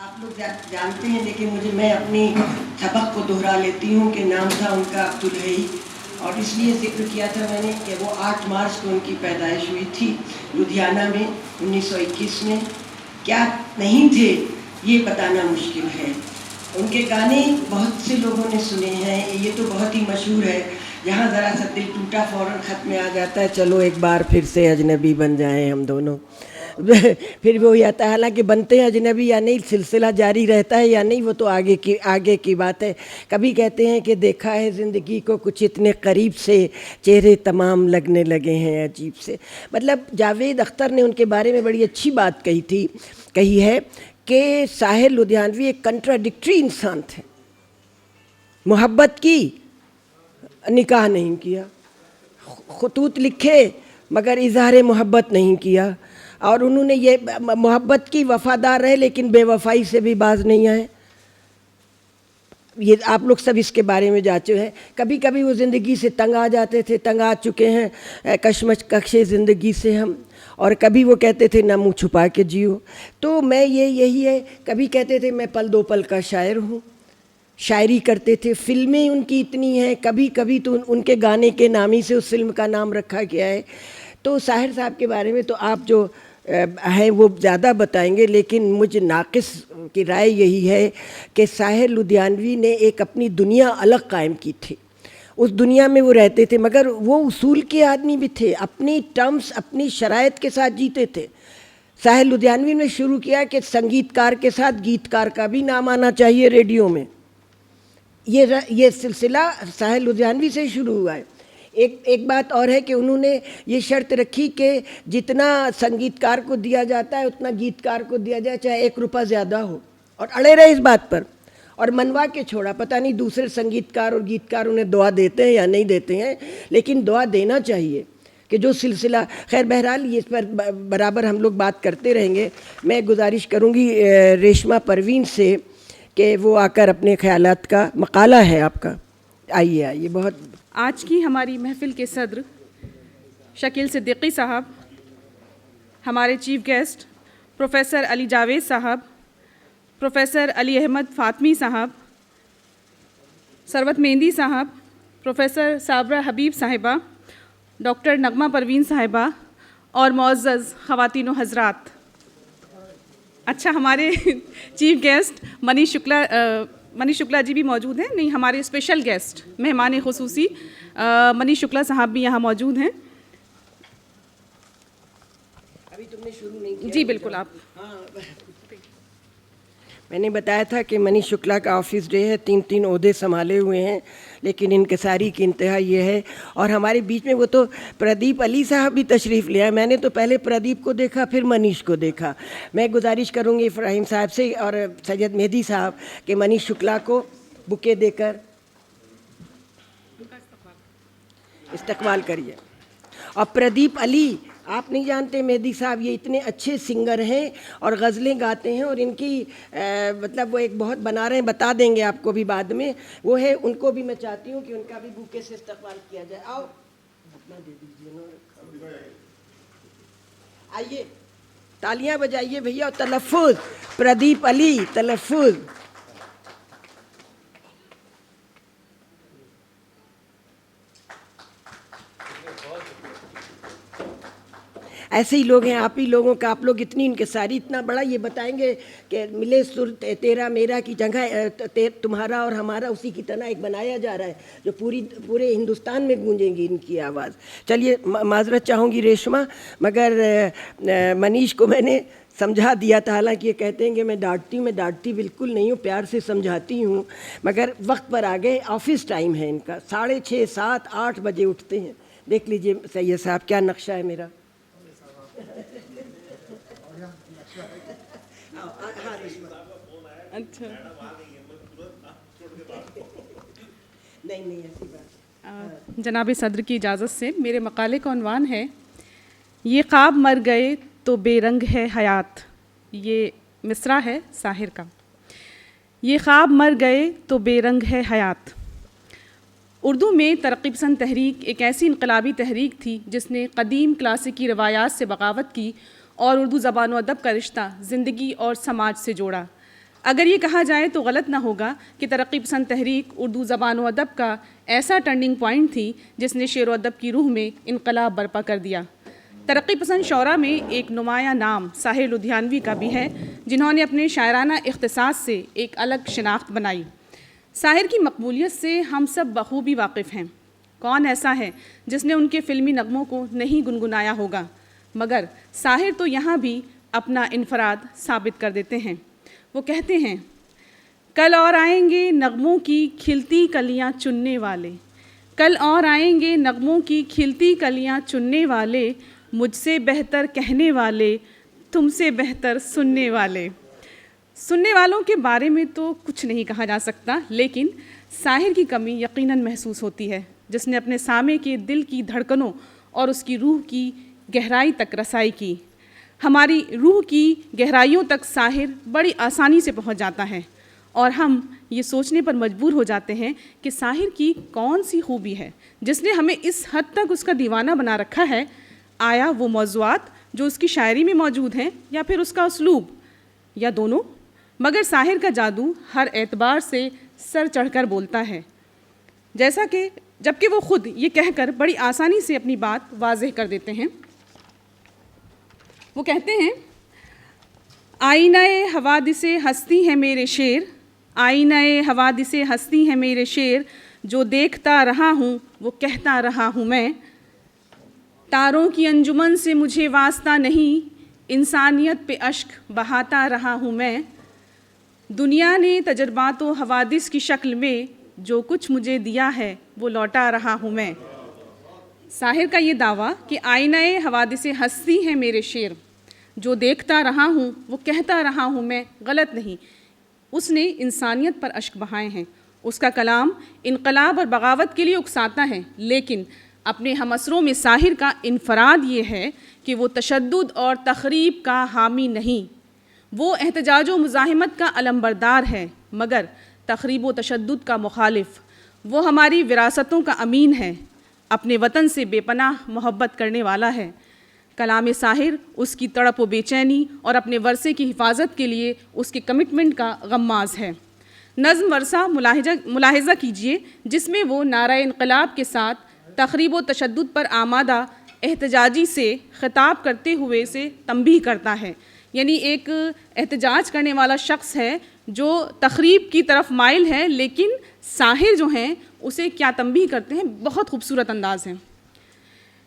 آپ لوگ جانتے ہیں لیکن میں اپنی سبق کو دہرا لیتی ہوں کہ نام تھا ان کا عبدالحی، اور اس لیے ذکر کیا تھا میں نے کہ وہ 8 مارچ کو ان کی پیدائش ہوئی تھی لدھیانہ میں 1921 میں۔ کیا نہیں تھے یہ بتانا مشکل ہے۔ ان کے گانے بہت سے لوگوں نے سنے ہیں، یہ تو بہت ہی مشہور ہے، جہاں ذرا سا دل ٹوٹا فوراً خط میں آ جاتا ہے چلو ایک بار پھر سے اجنبی بن جائیں ہم دونوں۔ پھر وہ آتا ہے، حالانکہ بنتے ہیں اجنبی یا نہیں، سلسلہ جاری رہتا ہے یا نہیں وہ تو آگے کی بات ہے۔ کبھی کہتے ہیں کہ دیکھا ہے زندگی کو کچھ اتنے قریب سے، چہرے تمام لگنے لگے ہیں عجیب سے۔ مطلب جاوید اختر نے ان کے بارے میں بڑی اچھی بات کہی ہے کہ ساحر لدھیانوی ایک کنٹراڈکٹری انسان تھے۔ محبت کی، نکاح نہیں کیا، خطوط لکھے مگر اظہار محبت نہیں کیا، اور انہوں نے یہ محبت کی وفادار رہے لیکن بے وفائی سے بھی باز نہیں آئے۔ یہ آپ لوگ سب اس کے بارے میں جانچے ہیں۔ کبھی کبھی وہ زندگی سے تنگ آ جاتے تھے، تنگ آ چکے ہیں کشمش کشے زندگی سے ہم، اور کبھی وہ کہتے تھے نہ منہ چھپا کے جیو۔ تو میں یہی ہے، کبھی کہتے تھے میں پل دو پل کا شاعر ہوں، شاعری کرتے تھے۔ فلمیں ان کی اتنی ہیں، کبھی تو ان کے گانے کے نام ہی سے اس فلم کا نام رکھا گیا ہے۔ تو ساحر صاحب کے بارے میں تو آپ جو ہیں وہ زیادہ بتائیں گے، لیکن مجھ ناقص کی رائے یہی ہے کہ ساحر لدھیانوی نے ایک اپنی دنیا الگ قائم کی تھی، اس دنیا میں وہ رہتے تھے، مگر وہ اصول کے آدمی بھی تھے، اپنی ٹرمز اپنی شرائط کے ساتھ جیتے تھے۔ ساحر لدھیانوی نے شروع کیا کہ سنگیت کار کے ساتھ گیت کار کا بھی نام آنا چاہیے ریڈیو میں۔ یہ سلسلہ ساحر لدھیانوی سے شروع ہوا ہے۔ ایک بات اور ہے کہ انہوں نے یہ شرط رکھی کہ جتنا سنگیت کار کو دیا جاتا ہے اتنا گیت کار کو دیا جائے، چاہے 1 روپیہ زیادہ ہو، اور اڑے رہے اس بات پر، اور منوا کے چھوڑا۔ پتہ نہیں دوسرے سنگیت کار اور گیت کار انہیں دعا دیتے ہیں یا نہیں دیتے ہیں، لیکن دعا دینا چاہیے کہ جو سلسلہ خیر بہرحال اس پر برابر ہم لوگ بات کرتے رہیں گے۔ میں گزارش کروں گی ریشمہ پروین سے کہ وہ آ کر اپنے خیالات کا مقالہ ہے آپ کا، آئیے بہت۔ آج کی ہماری محفل کے صدر شکیل صدیقی صاحب، ہمارے چیف گیسٹ پروفیسر علی جاوید صاحب، پروفیسر علی احمد فاطمی صاحب، ثروت مہندی صاحب، پروفیسر صابرہ حبیب صاحبہ، ڈاکٹر نغمہ پروین صاحبہ، اور معزز خواتین و حضرات۔ اچھا، ہمارے چیف گیسٹ منیش شکلا جی بھی موجود ہیں، نہیں ہمارے اسپیشل گیسٹ مہمان خصوصی منیش شکلا صاحب بھی یہاں موجود ہیں۔ ابھی تم نے شروع نہیں کیا؟ جی بالکل، آپ۔ میں نے بتایا تھا کہ منیش شکلا کا آفس ڈے ہے، 3 عہدے سنبھالے ہوئے ہیں، لیکن انکساری کی انتہا یہ ہے۔ اور ہمارے بیچ میں وہ تو پردیپ علی صاحب بھی تشریف لے آئے، میں نے تو پہلے پردیپ کو دیکھا پھر منیش کو دیکھا۔ میں گزارش کروں گی افراہیم صاحب سے اور سید مہدی صاحب کہ منیش شکلا کو بکے دے کر استقبال کریے۔ اور پردیپ علی، آپ نہیں جانتے مہدی صاحب یہ اتنے اچھے سنگر ہیں اور غزلیں گاتے ہیں، اور ان کی مطلب وہ ایک بہت بنا رہے ہیں، بتا دیں گے آپ کو بھی بعد میں، وہ ہے ان کو بھی میں چاہتی ہوں کہ ان کا بھی بوکے سے استقبال کیا جائے۔ آؤ دے دیجیے، آئیے تالیاں بجائیے بھیا، اور تلفظ پردیپ علی، تلفظ۔ ایسے ہی لوگ ہیں، آپ ہی لوگوں کا، آپ لوگ اتنی انکساری، اتنا بڑا یہ بتائیں گے کہ ملے سر تیرا میرا کی جگہ تمہارا اور ہمارا اسی کی طرح ایک بنایا جا رہا ہے جو پورے ہندوستان میں گونجیں گی ان کی آواز۔ چلیے معذرت چاہوں گی ریشمہ، مگر منیش کو میں نے سمجھا دیا تھا، حالانکہ یہ کہتے ہیں کہ میں ڈانٹتی بالکل نہیں ہوں، پیار سے سمجھاتی ہوں، مگر وقت پر آ گئے۔ آفس ٹائم ہے ان کا، 6:30 7 8 بجے اٹھتے ہیں۔ دیکھ لیجئے سید صاحب کیا نقشہ ہے میرا۔ اچھا، نہیں ایسی بات۔ جناب صدر کی اجازت سے میرے مقالے کا عنوان ہے یہ خواب مر گئے تو بے رنگ ہے حیات۔ یہ مصرع ہے ساحر کا۔ یہ خواب مر گئے تو بے رنگ ہے حیات۔ اردو میں ترقی پسند تحریک ایک ایسی انقلابی تحریک تھی جس نے قدیم کلاسیکی روایات سے بغاوت کی اور اردو زبان و ادب کا رشتہ زندگی اور سماج سے جوڑا۔ اگر یہ کہا جائے تو غلط نہ ہوگا کہ ترقی پسند تحریک اردو زبان و ادب کا ایسا ٹرننگ پوائنٹ تھی جس نے شعر و ادب کی روح میں انقلاب برپا کر دیا۔ ترقی پسند شعراء میں ایک نمایاں نام ساحر لدھیانوی کا بھی ہے، جنہوں نے اپنے شاعرانہ اختصاص سے ایک الگ شناخت بنائی۔ ساحر کی مقبولیت سے ہم سب بخوبی واقف ہیں۔ کون ایسا ہے جس نے ان کے فلمی نغموں کو نہیں گنگنایا ہوگا؟ مگر ساحر تو یہاں بھی اپنا انفراد ثابت کر دیتے ہیں۔ وہ کہتے ہیں، کل اور آئیں گے نغموں کی کھلتی کلیاں چننے والے، کل اور آئیں گے نغموں کی کھلتی کلیاں چننے والے، مجھ سے بہتر کہنے والے، تم سے بہتر سننے والے۔ سننے والوں کے بارے میں تو کچھ نہیں کہا جا سکتا، لیکن ساحر کی کمی یقیناً محسوس ہوتی ہے، جس نے اپنے سامع کے دل کی دھڑکنوں اور اس کی روح کی گہرائی تک رسائی کی۔ ہماری روح کی گہرائیوں تک ساحر بڑی آسانی سے پہنچ جاتا ہے، اور ہم یہ سوچنے پر مجبور ہو جاتے ہیں کہ ساحر کی کون سی خوبی ہے جس نے ہمیں اس حد تک اس کا دیوانہ بنا رکھا ہے۔ آیا وہ موضوعات جو اس کی شاعری میں موجود ہیں، یا پھر اس کا اسلوب، یا دونوں؟ مگر ساحر کا جادو ہر اعتبار سے سر چڑھ کر بولتا ہے، جبکہ وہ خود یہ کہہ کر بڑی آسانی سے اپنی بات واضح کر دیتے ہیں۔ وہ کہتے ہیں، آئینہ حوادث ہستی ہے میرے شعر، آئینہ حوادث ہستی ہے میرے شعر، جو دیکھتا رہا ہوں وہ کہتا رہا ہوں میں، تاروں کی انجمن سے مجھے واسطہ نہیں، انسانیت پہ اشک بہاتا رہا ہوں میں، دنیا نے تجربات و حوادث کی شکل میں جو کچھ مجھے دیا ہے وہ لوٹا رہا ہوں میں۔ ساحر کا یہ دعویٰ کہ آئینہ حوادث ہستی ہے میرے شعر، جو دیکھتا رہا ہوں وہ کہتا رہا ہوں میں، غلط نہیں۔ اس نے انسانیت پر اشک بہائے ہیں، اس کا کلام انقلاب اور بغاوت کے لیے اکساتا ہے، لیکن اپنے ہم اثروں میں ساحر کا انفراد یہ ہے کہ وہ تشدد اور تخریب کا حامی نہیں۔ وہ احتجاج و مزاحمت کا علمبردار ہے، مگر تخریب و تشدد کا مخالف۔ وہ ہماری وراثتوں کا امین ہے، اپنے وطن سے بے پناہ محبت کرنے والا ہے۔ کلام ساحر اس کی تڑپ و بے چینی اور اپنے ورثے کی حفاظت کے لیے اس کے کمٹمنٹ کا غماز ہے۔ نظم ورثہ ملاحظہ کیجیے، جس میں وہ نعرہ انقلاب کے ساتھ تخریب و تشدد پر آمادہ احتجاجی سے خطاب کرتے ہوئے سے تنبیہ کرتا ہے، یعنی ایک احتجاج کرنے والا شخص ہے جو تخریب کی طرف مائل ہے، لیکن ساحر جو ہیں اسے کیا تنبیہ کرتے ہیں، بہت خوبصورت انداز ہے۔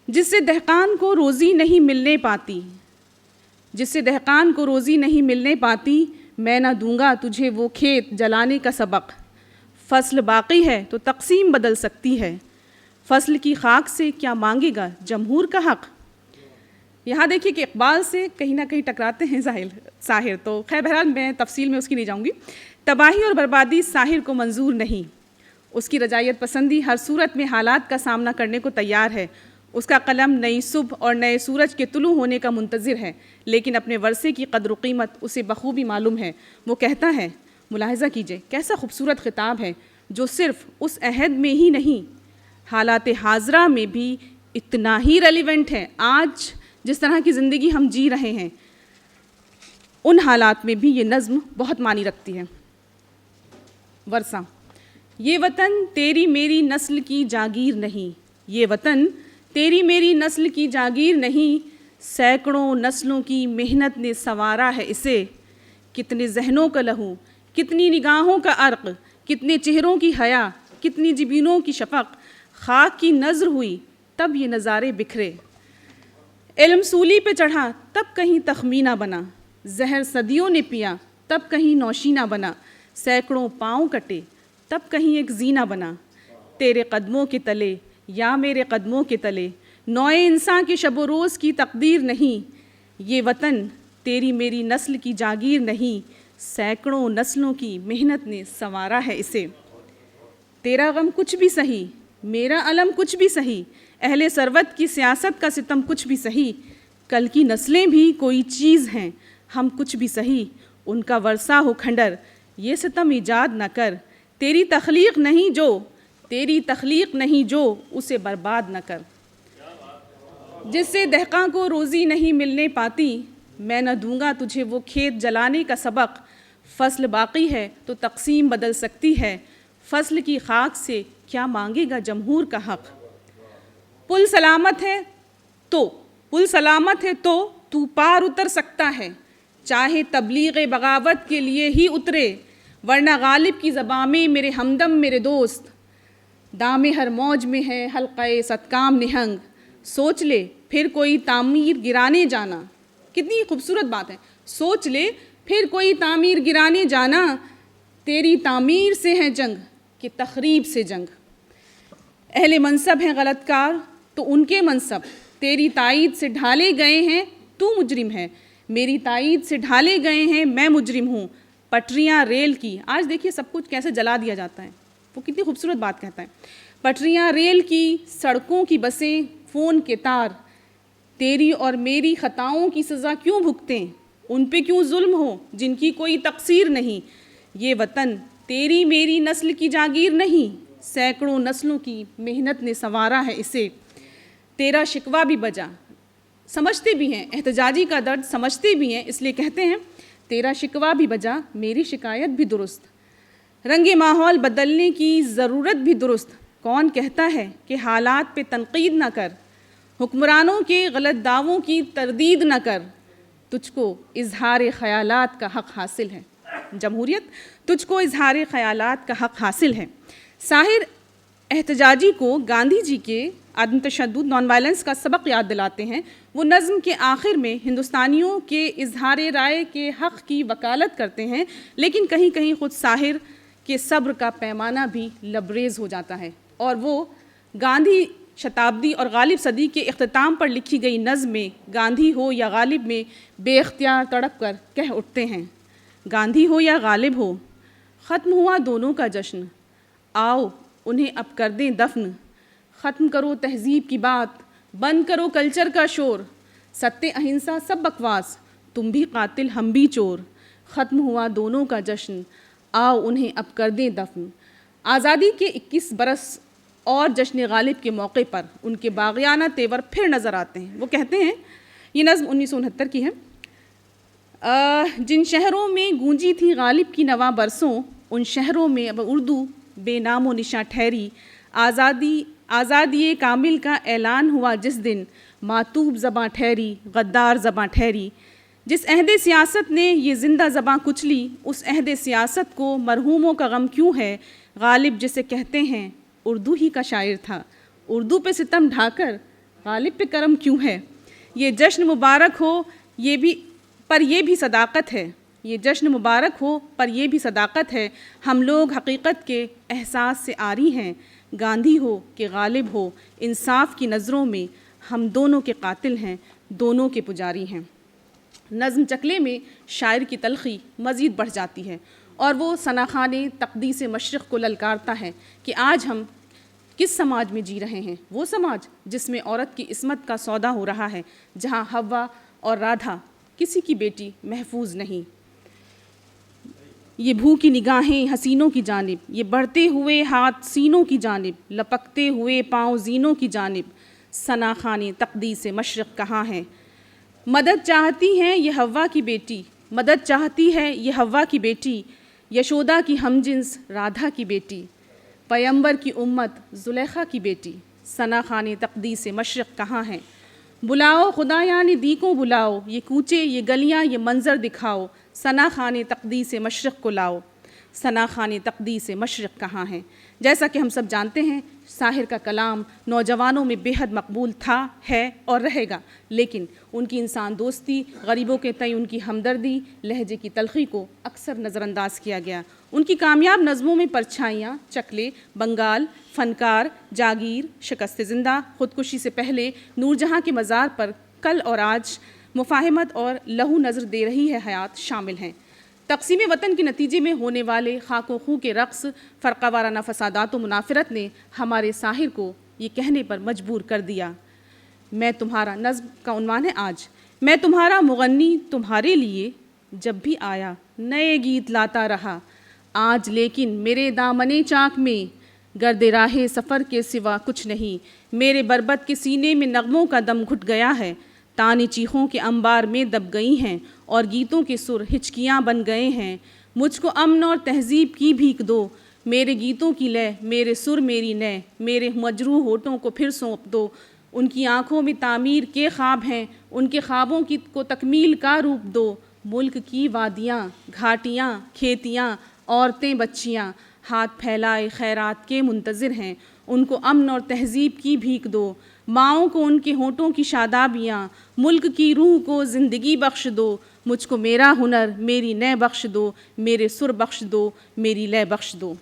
جس سے دہقان کو روزی نہیں ملنے پاتی، جس سے دہقان کو روزی نہیں ملنے پاتی، میں نہ دوں گا تجھے وہ کھیت جلانے کا سبق، فصل باقی ہے تو تقسیم بدل سکتی ہے، فصل کی خاک سے کیا مانگے گا جمہور کا حق۔ یہاں دیکھیے کہ اقبال سے کہیں نہ کہیں ٹکراتے ہیں ساحر، تو خیر بہرحال میں تفصیل میں اس کی نہیں جاؤں گی۔ تباہی اور بربادی ساحر کو منظور نہیں، اس کی رجائیت پسندی ہر صورت میں حالات کا سامنا کرنے کو تیار ہے، اس کا قلم نئی صبح اور نئے سورج کے طلوع ہونے کا منتظر ہے، لیکن اپنے ورثے کی قدر و قیمت اسے بخوبی معلوم ہے۔ وہ کہتا ہے، ملاحظہ کیجئے کیسا خوبصورت خطاب ہے، جو صرف اس عہد میں ہی نہیں، حالات حاضرہ میں بھی اتنا ہی ریلیونٹ ہے۔ آج جس طرح کی زندگی ہم جی رہے ہیں، ان حالات میں بھی یہ نظم بہت معنی رکھتی ہے۔ ورثہ، یہ وطن تیری میری نسل کی جاگیر نہیں، یہ وطن تیری میری نسل کی جاگیر نہیں، سینکڑوں نسلوں کی محنت نے سنوارا ہے اسے، کتنے ذہنوں کا لہو، کتنی نگاہوں کا عرق، کتنے چہروں کی حیا، کتنی جبینوں کی شفق، خاک کی نظر ہوئی تب یہ نظارے بکھرے، علم سولی پہ چڑھا تب کہیں تخمینہ بنا، زہر صدیوں نے پیا تب کہیں نوشینہ بنا، سینکڑوں پاؤں کٹے تب کہیں ایک زینہ بنا، تیرے قدموں کے تلے یا میرے قدموں کے تلے، نوئے انسان کے شب و روز کی تقدیر نہیں، یہ وطن تیری میری نسل کی جاگیر نہیں، سینکڑوں نسلوں کی محنت نے سنوارا ہے اسے، تیرا غم کچھ بھی سہی، میرا علم کچھ بھی سہی، اہل ثروت کی سیاست کا ستم کچھ بھی سہی، کل کی نسلیں بھی کوئی چیز ہیں، ہم کچھ بھی سہی، ان کا ورثہ ہو کھنڈر، یہ ستم ایجاد نہ کر، تیری تخلیق نہیں جو، تیری تخلیق نہیں جو، اسے برباد نہ کر۔ جس سے دہقاں کو روزی نہیں ملنے پاتی، میں نہ دوں گا تجھے وہ کھیت جلانے کا سبق، فصل باقی ہے تو تقسیم بدل سکتی ہے، فصل کی خاک سے کیا مانگے گا جمہور کا حق۔ پل سلامت ہے تو پار اتر سکتا ہے، چاہے تبلیغ بغاوت کے لیے ہی اترے، ورنہ غالب کی زباں میں میرے ہمدم میرے دوست، دام ہر موج میں ہے حلقہ صدکام نہنگ، سوچ لے پھر کوئی تعمیر گرانے جانا۔ کتنی خوبصورت بات ہے، سوچ لے پھر کوئی تعمیر گرانے جانا، تیری تعمیر سے ہے جنگ کہ تخریب سے جنگ۔ اہل منصب ہیں غلط کار تو ان کے منصب تیری تائید سے ڈھالے گئے ہیں، تو مجرم ہے، میری تائید سے ڈھالے گئے ہیں، میں مجرم ہوں۔ پٹریاں ریل کی، آج دیکھیے سب کچھ کیسے جلا دیا جاتا ہے، وہ کتنی خوبصورت بات کہتا ہے۔ پٹریاں ریل کی، سڑکوں کی بسیں، فون کے تار، تیری اور میری خطاؤں کی سزا کیوں بھگتیں، ان پہ کیوں ظلم ہو جن کی کوئی تقصیر نہیں۔ یہ وطن تیری میری نسل کی جاگیر نہیں، سینکڑوں نسلوں کی محنت نے سنوارا ہے اسے۔ تیرا شکوہ بھی بجا، سمجھتے بھی ہیں احتجاجی کا درد، سمجھتے بھی ہیں، اس لیے کہتے ہیں تیرا شکوہ بھی بجا میری شکایت بھی درست، رنگ ماحول بدلنے کی ضرورت بھی درست، کون کہتا ہے کہ حالات پہ تنقید نہ کر، حکمرانوں کے غلط دعووں کی تردید نہ کر، تجھ کو اظہار خیالات کا حق حاصل ہے۔ جمہوریت، تجھ کو اظہار خیالات کا حق حاصل ہے۔ ساحر احتجاجی کو گاندھی جی کے عدم تشدد، نان وائلنس کا سبق یاد دلاتے ہیں۔ وہ نظم کے آخر میں ہندوستانیوں کے اظہار رائے کے حق کی وکالت کرتے ہیں، لیکن کہیں کہیں خود ساحر کے صبر کا پیمانہ بھی لبریز ہو جاتا ہے، اور وہ گاندھی شتابدی اور غالب صدی کے اختتام پر لکھی گئی نظم میں گاندھی ہو یا غالب میں بے اختیار تڑپ کر کہہ اٹھتے ہیں، گاندھی ہو یا غالب ہو، ختم ہوا دونوں کا جشن، آؤ انہیں اب کر دیں دفن، ختم کرو تہذیب کی بات، بند کرو کلچر کا شور، ستیہ اہنسا سب بکواس، تم بھی قاتل ہم بھی چور، ختم ہوا دونوں کا جشن، آؤ انہیں اب کر دیں دفن۔ آزادی کے 21 برس اور جشن غالب کے موقع پر ان کے باغیانہ تیور پھر نظر آتے ہیں۔ وہ کہتے ہیں، یہ نظم 1969 کی ہے، جن شہروں میں گونجی تھی غالب کی نواں برسوں، ان شہروں میں اب اردو بے نام و نشاں ٹھہری، آزادی کامل کا اعلان ہوا جس دن، ماتوب زباں ٹھہری غدار زباں ٹھہری، جس عہد سیاست نے یہ زندہ زباں کچلی، اس عہد سیاست کو مرحوموں کا غم کیوں ہے، غالب جسے کہتے ہیں اردو ہی کا شاعر تھا، اردو پہ ستم ڈھا کر غالب پہ کرم کیوں ہے، یہ جشن مبارک ہو یہ بھی صداقت ہے، یہ جشن مبارک ہو پر یہ بھی صداقت ہے، ہم لوگ حقیقت کے احساس سے عاری ہیں، گاندھی ہو کہ غالب ہو، انصاف کی نظروں میں ہم دونوں کے قاتل ہیں، دونوں کے پجاری ہیں۔ نظم چکلے میں شاعر کی تلخی مزید بڑھ جاتی ہے، اور وہ ثناخوان تقدیس مشرق کو للکارتا ہے کہ آج ہم کس سماج میں جی رہے ہیں، وہ سماج جس میں عورت کی عصمت کا سودا ہو رہا ہے، جہاں حوا اور رادھا کسی کی بیٹی محفوظ نہیں۔ یہ بھوکی نگاہیں حسینوں کی جانب، یہ بڑھتے ہوئے ہاتھ سینوں کی جانب، لپکتے ہوئے پاؤں زینوں کی جانب، ثناخوان تقدیس مشرق کہاں ہے، مدد چاہتی ہے یہ حوا کی بیٹی، مدد چاہتی ہے یہ حوا کی بیٹی، یشودا کی ہم جنس رادھا کی بیٹی، پیمبر کی امت زلیخا کی بیٹی، ثناخوان تقدیس مشرق کہاں ہے، بلاؤ خدایان دی کو بلاؤ، یہ کوچے یہ گلیاں یہ منظر دکھاؤ، ثناخوان تقدیس مشرق کو لاؤ، ثناخوان تقدیس مشرق کہاں ہے۔ جیسا کہ ہم سب جانتے ہیں، ساحر کا کلام نوجوانوں میں بے حد مقبول تھا، ہے اور رہے گا، لیکن ان کی انسان دوستی، غریبوں کے تئیں ان کی ہمدردی، لہجے کی تلخی کو اکثر نظر انداز کیا گیا۔ ان کی کامیاب نظموں میں پرچھائیاں، چکلے، بنگال، فنکار، جاگیر، شکست زندہ، خودکشی سے پہلے، نور جہاں کے مزار پر، کل اور آج، مفاہمت اور لہو نظر دے رہی ہے حیات شامل ہیں۔ تقسیم وطن کے نتیجے میں ہونے والے خاک و خوں کے رقص، فرقہ وارانہ فسادات و منافرت نے ہمارے ساحر کو یہ کہنے پر مجبور کر دیا، میں تمہارا، نظم کا عنوان ہے آج، میں تمہارا مغنی تمہارے لیے جب بھی آیا نئے گیت لاتا رہا، آج لیکن میرے دامنے چاک میں گرد راہ سفر کے سوا کچھ نہیں، میرے بربط کے سینے میں نغموں کا دم گھٹ گیا ہے، تانے چیخوں کے انبار میں دب گئی ہیں اور گیتوں کے سر ہچکیاں بن گئے ہیں، مجھ کو امن اور تہذیب کی بھیک دو، میرے گیتوں کی لے، میرے سر میری نے، میرے مجروح ہونٹوں کو پھر سونپ دو۔ ان کی آنکھوں میں تعمیر کے خواب ہیں، ان کے خوابوں کو تکمیل کا روپ دو۔ ملک کی وادیاں، گھاٹیاں، کھیتیاں، عورتیں، بچیاں ہاتھ پھیلائے خیرات کے منتظر ہیں، ان کو امن اور تہذیب کی بھیک دو۔ ماؤں کو ان کے ہونٹوں کی شادابیاں، ملک کی روح کو زندگی بخش دو۔ مجھ کو میرا ہنر، میری نے بخش دو، میرے سر بخش دو، میری لے بخش دو۔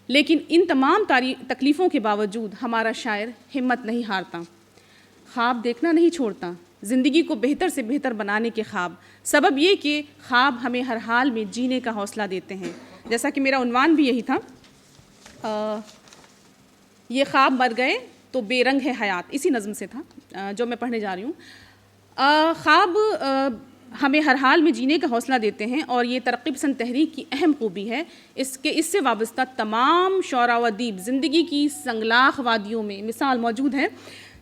لیکن ان تمام تکلیفوں کے باوجود ہمارا شاعر ہمت نہیں ہارتا، خواب دیکھنا نہیں چھوڑتا، زندگی کو بہتر سے بہتر بنانے کے خواب۔ سبب یہ کہ خواب ہمیں ہر حال میں جینے کا حوصلہ دیتے ہیں۔ جیسا کہ میرا عنوان بھی یہی تھا، یہ خواب مر گئے تو بے رنگ ہے حیات، اسی نظم سے تھا جو میں پڑھنے جا رہی ہوں۔ خواب ہمیں ہر حال میں جینے کا حوصلہ دیتے ہیں، اور یہ ترقی پسند تحریک کی اہم خوبی ہے۔ اس سے وابستہ تمام شعراء و ادیب زندگی کی سنگلاخ وادیوں میں، مثال موجود ہے،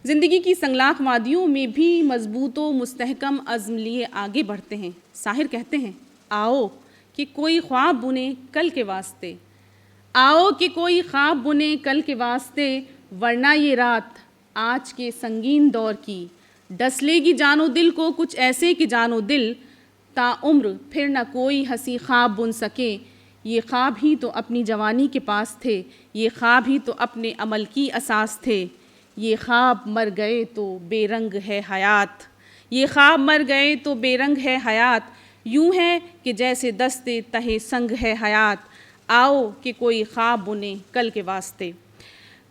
زندگی کی سنگلاخ وادیوں میں بھی مضبوط و مستحکم عزم لیے آگے بڑھتے ہیں۔ ساحر کہتے ہیں، آؤ کہ کوئی خواب بنے کل کے واسطے، آؤ کہ کوئی خواب بنے کل کے واسطے، ورنہ یہ رات آج کے سنگین دور کی ڈس لے گی جان و دل کو کچھ ایسے کہ جان و دل تا عمر پھر نہ کوئی ہنسی خواب بن سکے۔ یہ خواب ہی تو اپنی جوانی کے پاس تھے، یہ خواب ہی تو اپنے عمل کی اساس تھے۔ یہ خواب مر گئے تو بے رنگ ہے حیات، یہ خواب مر گئے تو بے رنگ ہے حیات، یوں ہے کہ جیسے دستے تہے سنگ ہے حیات، آؤ کہ کوئی خواب بنے کل کے واسطے۔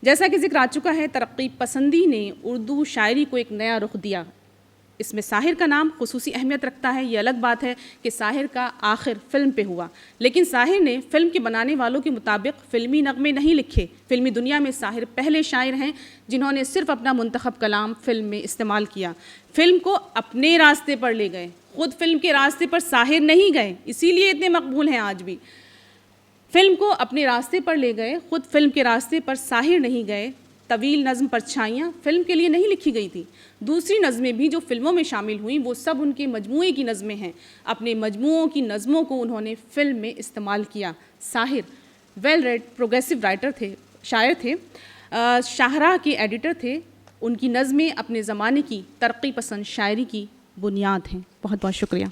جیسا کہ ذکر آ چکا ہے، ترقی پسندی نے اردو شاعری کو ایک نیا رخ دیا۔ اس میں ساحر کا نام خصوصی اہمیت رکھتا ہے۔ یہ الگ بات ہے کہ ساحر کا آخر فلم پہ ہوا، لیکن ساحر نے فلم کے بنانے والوں کے مطابق فلمی نغمے نہیں لکھے۔ فلمی دنیا میں ساحر پہلے شاعر ہیں جنہوں نے صرف اپنا منتخب کلام فلم میں استعمال کیا، فلم کو اپنے راستے پر لے گئے، خود فلم کے راستے پر ساحر نہیں گئے، اسی لیے اتنے مقبول ہیں آج بھی۔ فلم کو اپنے راستے پر لے گئے، خود فلم کے راستے پر ساحر نہیں گئے۔ طویل نظم پرچھائیاں فلم کے لیے نہیں لکھی گئی تھی، دوسری نظمیں بھی جو فلموں میں شامل ہوئیں وہ سب ان کے مجموعے کی نظمیں ہیں، اپنے مجموعوں کی نظموں کو انہوں نے فلم میں استعمال کیا۔ ساحر ویل ریڈ پروگریسو رائٹر تھے، شاعر تھے، شاہراہ کے ایڈیٹر تھے، ان کی نظمیں اپنے زمانے کی ترقی پسند شاعری کی بنیاد ہیں۔ بہت بہت شکریہ۔